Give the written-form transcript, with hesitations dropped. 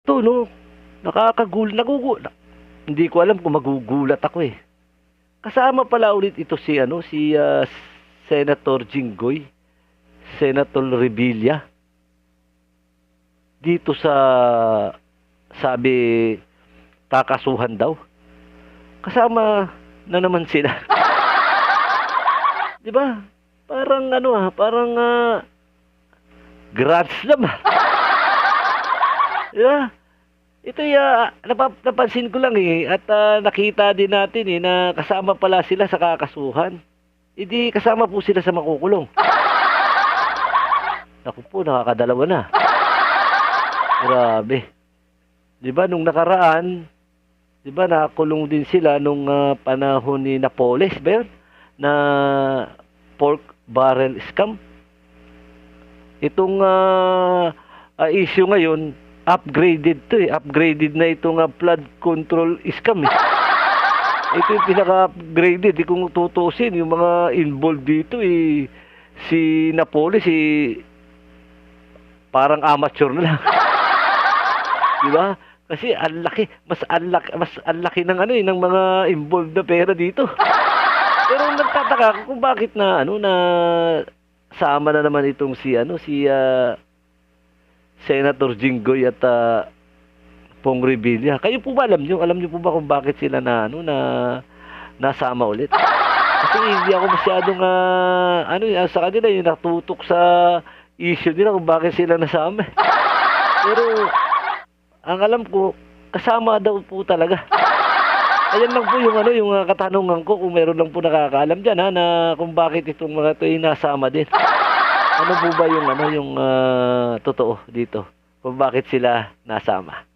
ito, no, hindi ko alam kung magugulat ako eh. Kasama pala ulit ito si, Senator Jinggoy, Senator Revilla. Dito sa, sabi, kakasuhan daw. Kasama na naman sila. Di ba? Parang parang Grand Slam. Di ba? Ito napansin ko lang eh, at nakita din natin eh, na kasama pala sila sa kakasuhan. Hindi kasama po sila sa makukulong. Naku po, nakakadalawa na. Grabe. Di ba, nung nakaraan, di ba, nakakulong din sila nung panahon ni Napoles, ba yun? Na pork barrel scam. Itong issue ngayon, upgraded to eh. Upgraded na itong flood control scam eh. Ito yung pinaka-upgraded. Kung tutusin, yung mga involved dito eh, si Napoles eh, parang amateur na lang. Di ba? Kasi mas ang laki ng ng mga involved na pera dito. Pero nagtataka kung bakit na na sama na naman itong si Senator Jinggoy at Pong Revilla. Kayo po ba alam niyo po ba kung bakit sila na nasama ulit? Kasi hindi ako masyadong sa kanila yung natutok sa issue nila kung bakit sila nasama. Pero ang alam ko, kasama daw po talaga. Ayan lang po yung katanungan ko, kung meron lang po nakakaalam diyan na kung bakit itong mga ito ay nasama din. Ano po ba yung totoo dito? Kung bakit sila nasama?